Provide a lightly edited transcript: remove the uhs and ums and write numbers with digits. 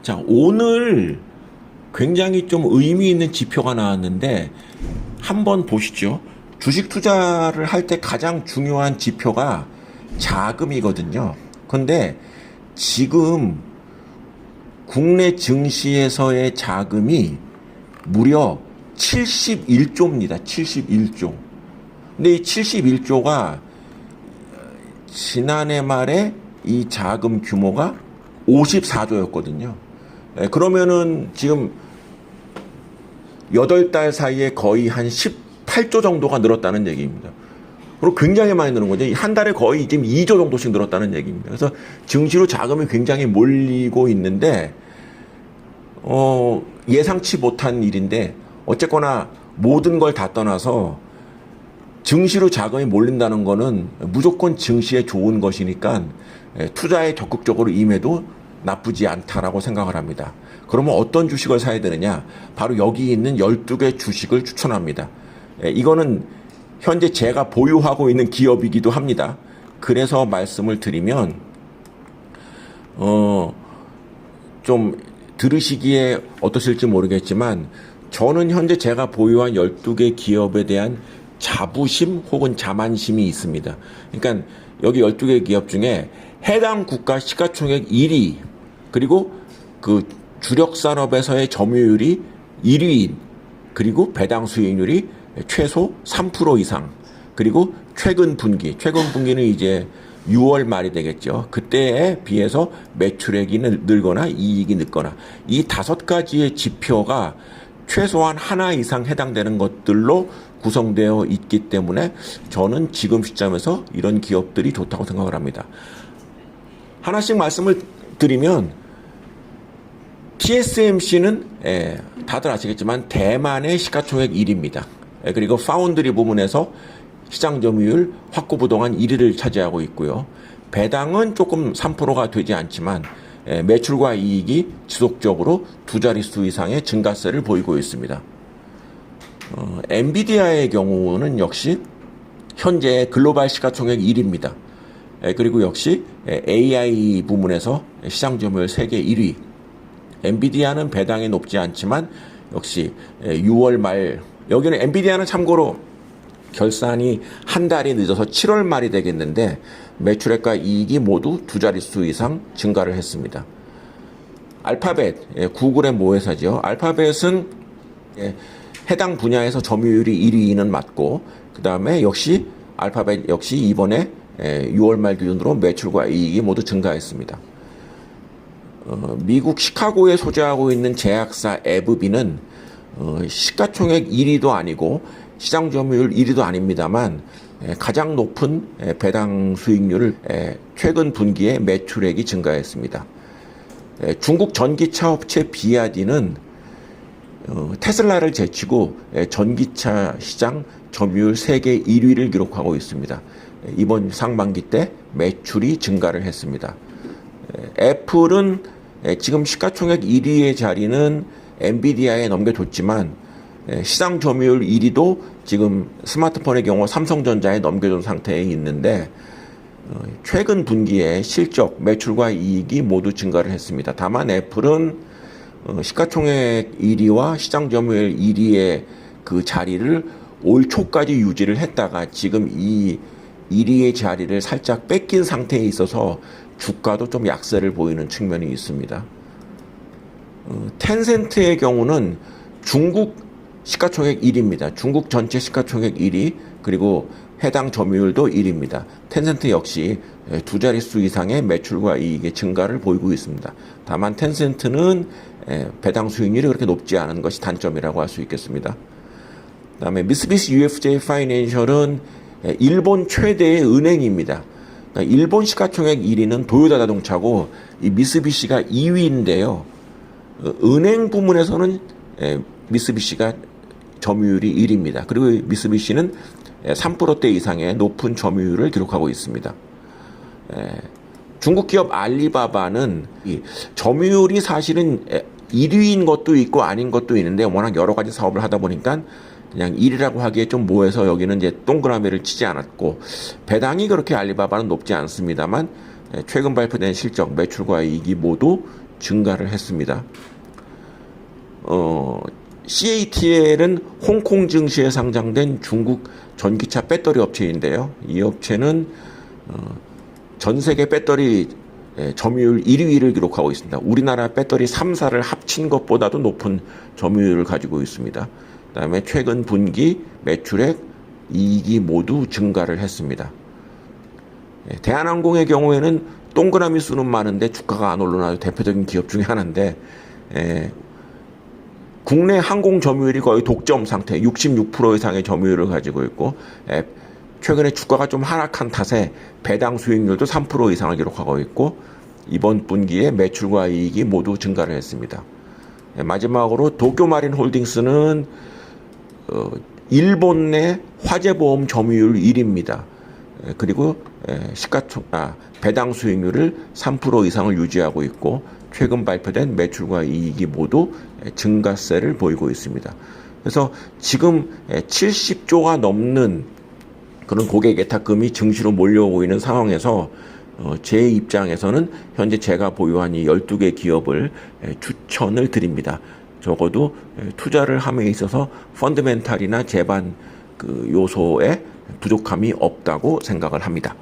자, 오늘 굉장히 좀 의미 있는 지표가 나왔는데 한번 보시죠. 주식 투자를 할 때 가장 중요한 지표가 자금이거든요. 근데 지금 국내 증시에서의 자금이 무려 71조입니다. 71조. 근데 이 71조가 지난해 말에 이 자금 규모가 54조였거든요. 그러면은 지금 8달 사이에 거의 한 18조 정도가 늘었다는 얘기입니다. 그리고 굉장히 많이 늘은 거죠. 한 달에 거의 지금 2조 정도씩 늘었다는 얘기입니다. 그래서 증시로 자금이 굉장히 몰리고 있는데, 예상치 못한 일인데, 어쨌거나 모든 걸 다 떠나서 증시로 자금이 몰린다는 거는 무조건 증시에 좋은 것이니까 투자에 적극적으로 임해도 나쁘지 않다라고 생각을 합니다. 그러면 어떤 주식을 사야 되느냐? 바로 여기 있는 12개 주식을 추천합니다. 이거는 현재 제가 보유하고 있는 기업이기도 합니다. 그래서 말씀을 드리면 좀 들으시기에 어떠실지 모르겠지만 저는 현재 제가 보유한 12개 기업에 대한 자부심 혹은 자만심이 있습니다. 그러니까 여기 12개 기업 중에 해당 국가 시가총액 1위, 그리고 그 주력 산업에서의 점유율이 1위인, 그리고 배당 수익률이 최소 3% 이상, 그리고 최근 분기는 이제 6월 말이 되겠죠. 그때에 비해서 매출액이 늘거나 이익이 늦거나, 이 5가지의 지표가 최소한 하나 이상 해당되는 것들로 구성되어 있기 때문에 저는 지금 시점에서 이런 기업들이 좋다고 생각을 합니다. 하나씩 말씀을 드리면 TSMC는 다들 아시겠지만 대만의 시가총액 1위입니다. 그리고 파운드리 부문에서 시장 점유율 확고부동한 1위를 차지하고 있고요. 배당은 조금 3%가 되지 않지만 매출과 이익이 지속적으로 두 자릿수 이상의 증가세를 보이고 있습니다. 엔비디아의 경우는 역시 현재 글로벌 시가총액 1위입니다. 그리고 역시 AI 부문에서 시장 점유율 세계 1위. 엔비디아는 배당이 높지 않지만 역시 6월 말, 여기는 엔비디아는 참고로 결산이 한 달이 늦어서 7월 말이 되겠는데 매출액과 이익이 모두 두 자릿수 이상 증가를 했습니다. 알파벳, 구글의 모회사죠. 알파벳은 해당 분야에서 점유율이 1위는 맞고, 그 다음에 역시 알파벳 역시 이번에 6월 말 기준으로 매출과 이익이 모두 증가했습니다. 미국 시카고에 소재하고 있는 제약사 에브비는 시가총액 1위도 아니고 시장 점유율 1위도 아닙니다만 가장 높은 배당 수익률을 최근 분기에 매출액이 증가했습니다. 중국 전기차 업체 비아디는 테슬라를 제치고 전기차 시장 점유율 세계 1위를 기록하고 있습니다. 이번 상반기 때 매출이 증가를 했습니다. 애플은 지금 시가총액 1위의 자리는 엔비디아에 넘겨줬지만 시장 점유율 1위도 지금 스마트폰의 경우 삼성전자에 넘겨준 상태에 있는데 최근 분기에 실적, 매출과 이익이 모두 증가를 했습니다. 다만 애플은 시가총액 1위와 시장 점유율 1위의 그 자리를 올 초까지 유지를 했다가 지금 이 1위의 자리를 살짝 뺏긴 상태에 있어서 주가도 좀 약세를 보이는 측면이 있습니다. 텐센트의 경우는 중국 시가총액 1위입니다. 중국 전체 시가총액 1위, 그리고 해당 점유율도 1위입니다. 텐센트 역시 두 자릿수 이상의 매출과 이익의 증가를 보이고 있습니다. 다만 텐센트는 배당 수익률이 그렇게 높지 않은 것이 단점이라고 할 수 있겠습니다. 그다음에 미쓰비시 UFJ 파이낸셜은 일본 최대의 은행입니다. 그러니까 일본 시가총액 1위는 도요타 자동차고 이 미쓰비시가 2위인데요. 은행 부문에서는 미쓰비시가 점유율이 1위입니다. 그리고 미쓰비시는 3%대 이상의 높은 점유율을 기록하고 있습니다. 중국 기업 알리바바는 점유율이 사실은 1위인 것도 있고 아닌 것도 있는데 워낙 여러 가지 사업을 하다 보니까 그냥 1위라고 하기에 좀 모해서 여기는 이제 동그라미를 치지 않았고, 배당이 그렇게 알리바바는 높지 않습니다만 최근 발표된 실적, 매출과 이익이 모두 증가를 했습니다. CATL은 홍콩 증시에 상장된 중국 전기차 배터리 업체인데요. 이 업체는 전 세계 배터리 점유율 1위를 기록하고 있습니다. 우리나라 배터리 3사를 합친 것보다도 높은 점유율을 가지고 있습니다. 그다음에 최근 분기 매출액, 이익이 모두 증가를 했습니다. 대한항공의 경우에는 동그라미 수는 많은데 주가가 안 올라가는 대표적인 기업 중에 하나인데, 국내 항공 점유율이 거의 독점 상태, 66% 이상의 점유율을 가지고 있고, 최근에 주가가 좀 하락한 탓에 배당 수익률도 3% 이상을 기록하고 있고, 이번 분기에 매출과 이익이 모두 증가를 했습니다. 마지막으로 도쿄마린 홀딩스는 일본 내 화재보험 점유율 1위입니다. 그리고 배당 수익률을 3% 이상을 유지하고 있고, 최근 발표된 매출과 이익이 모두 증가세를 보이고 있습니다. 그래서 지금 70조가 넘는 그런 고객 예탁금이 증시로 몰려오고 있는 상황에서 제 입장에서는 현재 제가 보유한 이 12개 기업을 추천을 드립니다. 적어도 투자를 함에 있어서 펀드멘탈이나 제반 그 요소에 부족함이 없다고 생각을 합니다.